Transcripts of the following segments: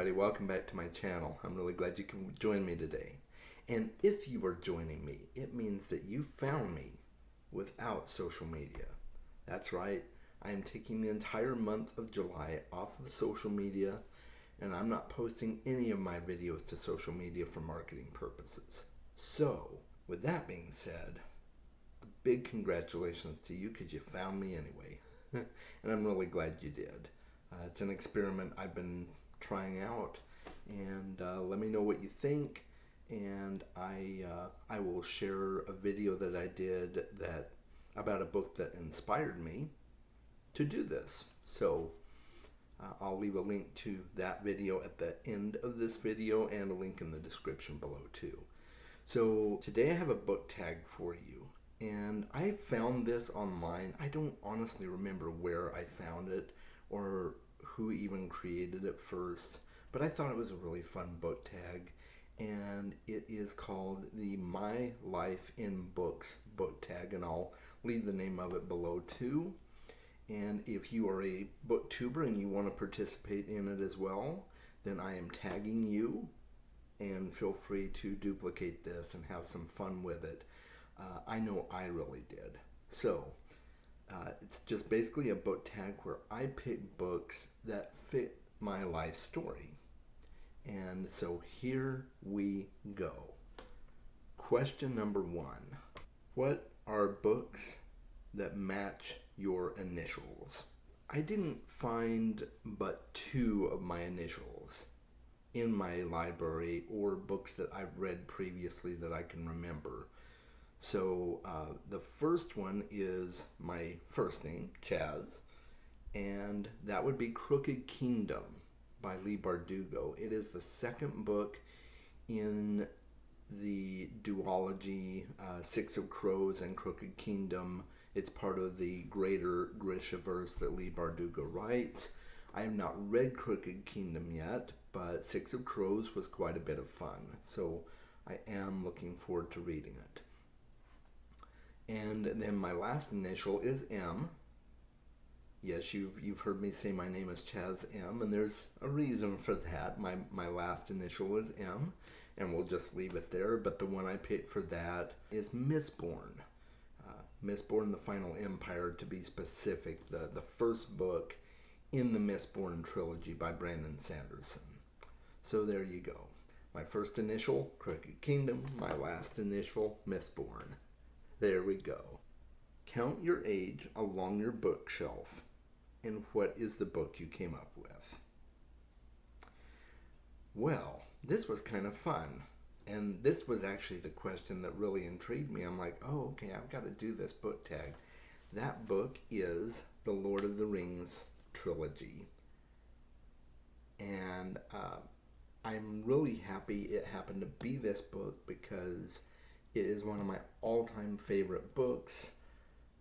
everybody, welcome back to my channel. I'm really glad you can join me today. And if you are joining me, it means that you found me without social media. That's right, I am taking the entire month of July off of social media, and I'm not posting any of my videos to social media for marketing purposes. So, with that being said, a big congratulations to you because you found me anyway. And I'm really glad you did. It's an experiment I've been trying out, and let me know what you think. And I will share a video that I did about a book that inspired me to do this. So I'll leave a link to that video at the end of this video and a link in the description below too. So today I have a book tag for you, and I found this online. I don't honestly remember where I found it or who even created it first, but I thought it was a really fun book tag, and it is called the My Life in Books book tag, and I'll leave the name of it below too. And if you are a booktuber and you want to participate in it as well, then I am tagging you, and feel free to duplicate this and have some fun with it. I know I really did. So it's just basically a book tag where I pick books that fit my life story. And so here we go. Question number 1. What are books that match your initials? I didn't find but 2 of my initials in my library or books that I've read previously that I can remember. So the first one is my first name, Chaz, and that would be Crooked Kingdom by Leigh Bardugo. It is the second book in the duology, Six of Crows and Crooked Kingdom. It's part of the greater Grishaverse that Leigh Bardugo writes. I have not read Crooked Kingdom yet, but Six of Crows was quite a bit of fun, so I am looking forward to reading it. And then my last initial is M. Yes, you've heard me say my name is Chaz M, and there's a reason for that. My last initial is M, and we'll just leave it there. But the one I picked for that is Mistborn. Mistborn, the Final Empire, to be specific. The first book in the Mistborn trilogy by Brandon Sanderson. So there you go. My first initial, Crooked Kingdom. My last initial, Mistborn. There we go. Count your age along your bookshelf, and what is the book you came up with? Well, this was kind of fun, and this was actually the question that really intrigued me. I'm like, oh, okay, I've got to do this book tag. That book is the Lord of the Rings trilogy, and I'm really happy it happened to be this book because it is one of my all-time favorite books.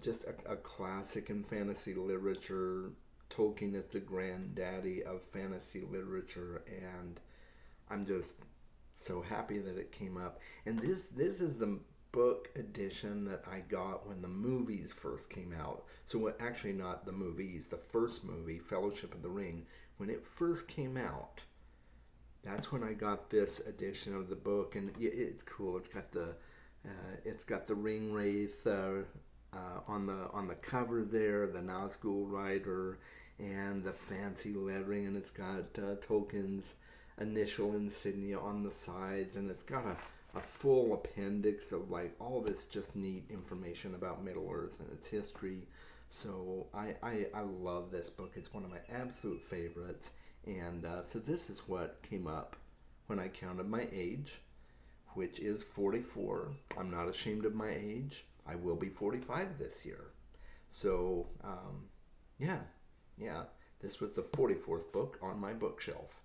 Just a classic in fantasy literature. Tolkien is the granddaddy of fantasy literature, and I'm just so happy that it came up. And this is the book edition that I got when the movies first came out. So actually not the movies, the first movie, Fellowship of the Ring, when it first came out, that's when I got this edition of the book, and it's cool. It's got the ring wraith on the cover there, the Nazgul rider, and the fancy lettering, and it's got Tolkien's initial insignia on the sides, and it's got a full appendix of like all this just neat information about Middle Earth and its history. So I love this book. It's one of my absolute favorites, and so this is what came up when I counted my age, which is 44. I'm not ashamed of my age. I will be 45 this year. So, yeah, this was the 44th book on my bookshelf.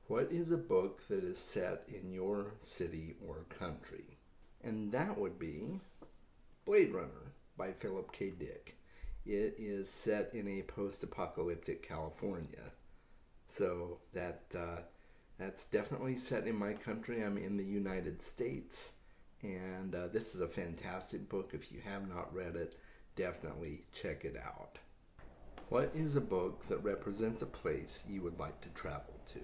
What is a book that is set in your city or country? And that would be Blade Runner by Philip K. Dick. It is set in a post-apocalyptic California. So that's definitely set in my country. I'm in the United States, and this is a fantastic book. If you have not read it, definitely check it out. What is a book that represents a place you would like to travel to?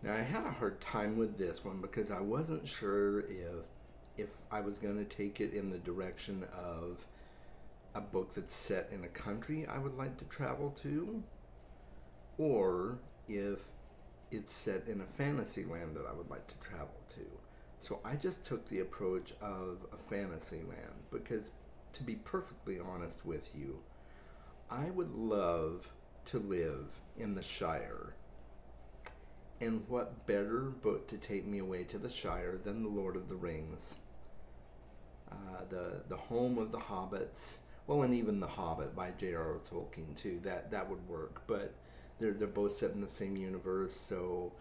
Now I had a hard time with this one because I wasn't sure if I was going to take it in the direction of a book that's set in a country I would like to travel to, or if it's set in a fantasy land that I would like to travel to. So I just took the approach of a fantasy land because, to be perfectly honest with you, I would love to live in the Shire. And what better book to take me away to the Shire than The Lord of the Rings? The home of the hobbits, well, and even The Hobbit by J.R.R. Tolkien too. That would work, but they're both set in the same universe, so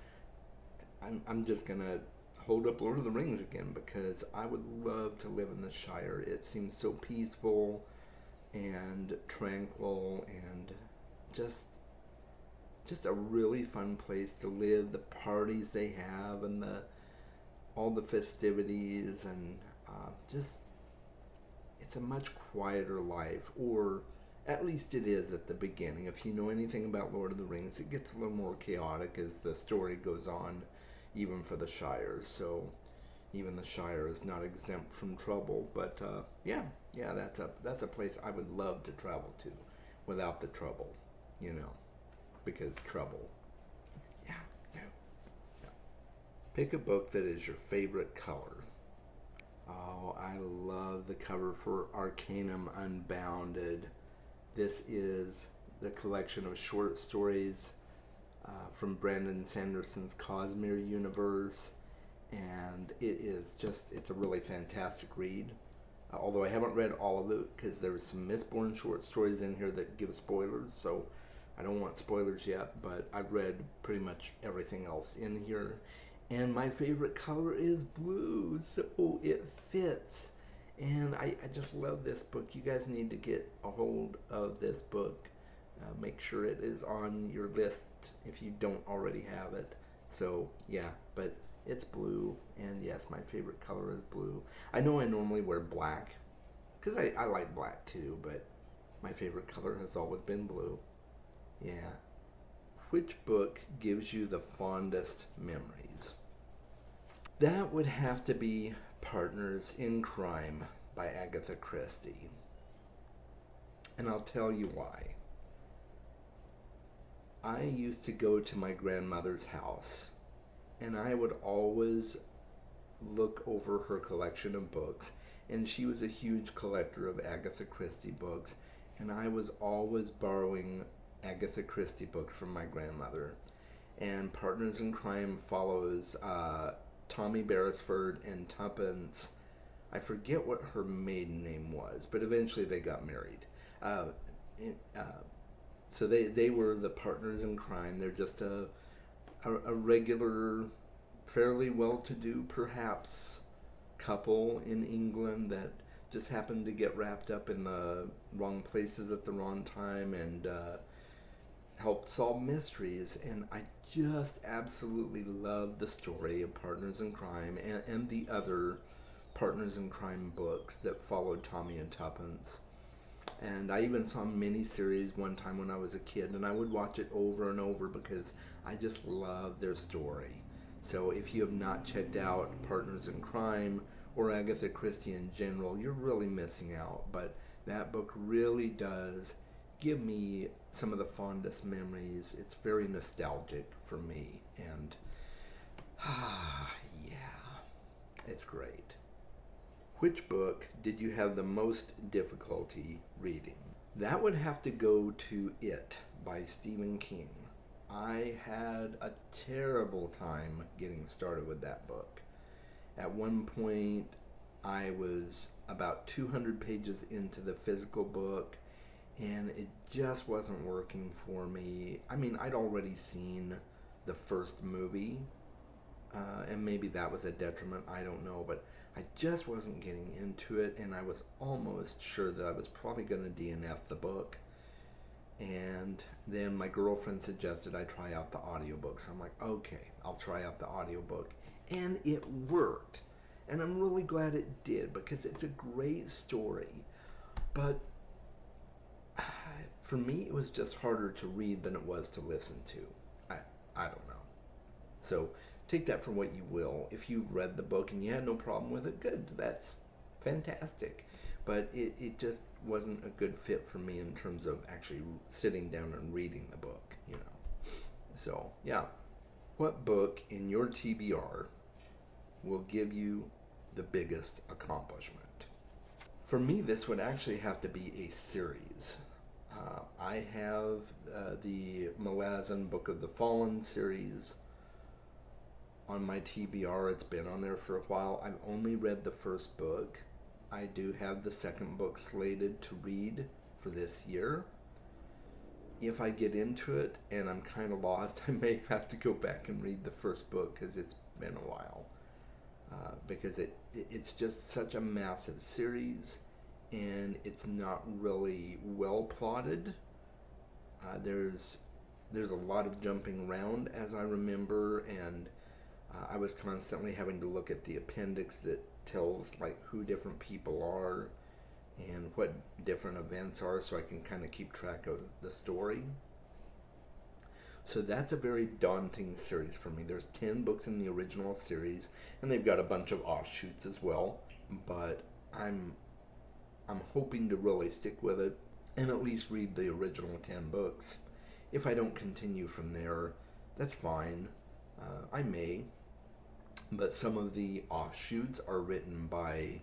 I'm just gonna hold up Lord of the Rings again because I would love to live in the Shire. It seems so peaceful and tranquil and just a really fun place to live. The parties they have and all the festivities and just it's a much quieter life, or at least it is at the beginning. If you know anything about Lord of the Rings, it gets a little more chaotic as the story goes on, even for the Shire. So even the Shire is not exempt from trouble. But yeah, that's a place I would love to travel to, without the trouble, because trouble. Yeah, yeah, yeah. Pick a book that is your favorite color. Oh, I love the cover for Arcanum Unbounded. This is the collection of short stories from Brandon Sanderson's Cosmere universe, and it's a really fantastic read. Although I haven't read all of it because there was some Mistborn short stories in here that give spoilers, so I don't want spoilers yet, but I've read pretty much everything else in here. And my favorite color is blue, so it fits. And I just love this book. You guys need to get a hold of this book. Make sure it is on your list if you don't already have it. So, yeah, but it's blue. And yes, my favorite color is blue. I know I normally wear black, because I like black too, but my favorite color has always been blue. Yeah. Which book gives you the fondest memories? That would have to be Partners in Crime by Agatha Christie. And I'll tell you why. I used to go to my grandmother's house, and I would always look over her collection of books, and she was a huge collector of Agatha Christie books, and I was always borrowing Agatha Christie books from my grandmother. And Partners in Crime follows Tommy Beresford and Tuppence. I forget what her maiden name was, but eventually they got married. So they were the partners in crime. They're just a regular, fairly well-to-do, perhaps, couple in England that just happened to get wrapped up in the wrong places at the wrong time and helped solve mysteries. And I just absolutely love the story of Partners in Crime and the other Partners in Crime books that followed Tommy and Tuppence. And I even saw a miniseries one time when I was a kid, and I would watch it over and over because I just love their story. So if you have not checked out Partners in Crime or Agatha Christie in general, you're really missing out. But that book really does give me some of the fondest memories. It's very nostalgic for me, and yeah, it's great. Which book did you have the most difficulty reading? That would have to go to It by Stephen King. I had a terrible time getting started with that book. At one point, I was about 200 pages into the physical book, and it just wasn't working for me. I mean, I'd already seen the first movie, and maybe that was a detriment, I don't know, but I just wasn't getting into it, and I was almost sure that I was probably going to DNF the book. And then my girlfriend suggested I try out the audiobook, so I'm like, okay, I'll try out the audiobook. And it worked. And I'm really glad it did, because it's a great story. But for me, it was just harder to read than it was to listen to. I don't know. So take that for what you will. If you read the book and you had no problem with it, good. That's fantastic. But it just wasn't a good fit for me in terms of actually sitting down and reading the book, you know. So, yeah. What book in your TBR will give you the biggest accomplishment? For me, this would actually have to be a series. I have the Malazan Book of the Fallen series on my TBR. It's been on there for a while. I've only read the first book. I do have the second book slated to read for this year. If I get into it and I'm kind of lost, I may have to go back and read the first book because it's been a while. Because it's just such a massive series and it's not really well plotted. There's a lot of jumping around, as I remember, and I was constantly having to look at the appendix that tells like who different people are and what different events are, so I can kind of keep track of the story. So that's a very daunting series for me. There's 10 books in the original series, and they've got a bunch of offshoots as well. But I'm hoping to really stick with it and at least read the original 10 books. If I don't continue from there, that's fine. I may, but some of the offshoots are written by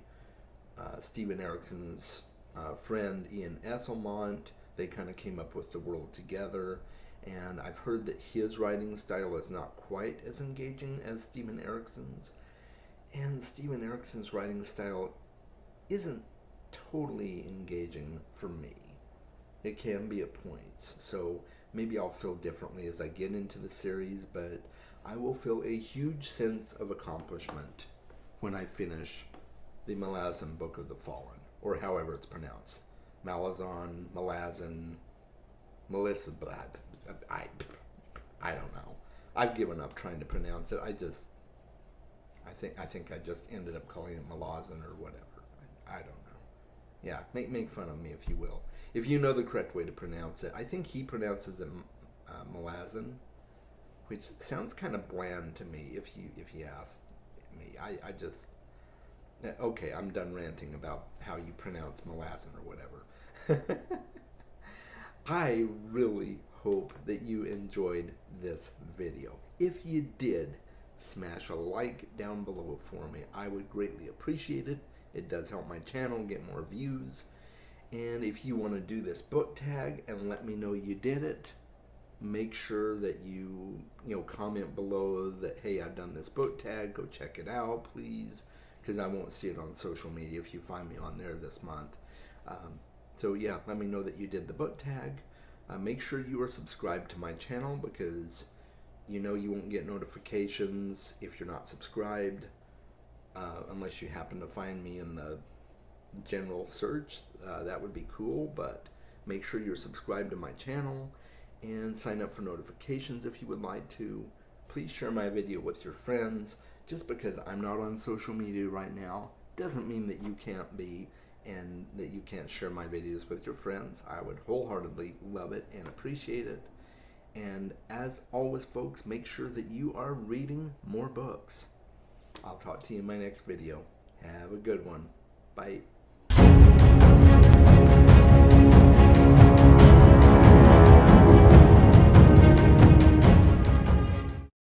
Stephen Erickson's friend Ian Esselmont. They kind of came up with the world together, and I've heard that his writing style is not quite as engaging as Stephen Erickson's, and Stephen Erickson's writing style isn't totally engaging for me. It can be at points, so maybe I'll feel differently as I get into the series, but I will feel a huge sense of accomplishment when I finish the Malazan Book of the Fallen, or however it's pronounced. Malazan, Malazan, Melissa, I don't know. I've given up trying to pronounce it. I think I just ended up calling it Malazan or whatever. I don't know. Yeah, make fun of me if you will. If you know the correct way to pronounce it. I think he pronounces it Malazan, which sounds kind of bland to me if you ask me. I just okay, I'm done ranting about how you pronounce Malazan or whatever. I really hope that you enjoyed this video. If you did, smash a like down below for me. I would greatly appreciate it. It does help my channel get more views. And if you want to do this book tag and let me know you did it, make sure that you comment below that, hey, I've done this book tag, go check it out, please, because I won't see it on social media if you find me on there this month. So yeah, let me know that you did the book tag. Make sure you are subscribed to my channel, because you won't get notifications if you're not subscribed, unless you happen to find me in the general search. That would be cool, but make sure you're subscribed to my channel and sign up for notifications if you would like to. Please share my video with your friends. Just because I'm not on social media right now doesn't mean that you can't be, and that you can't share my videos with your friends. I would wholeheartedly love it and appreciate it. And as always, folks, make sure that you are reading more books. I'll talk to you in my next video. Have a good one. Bye.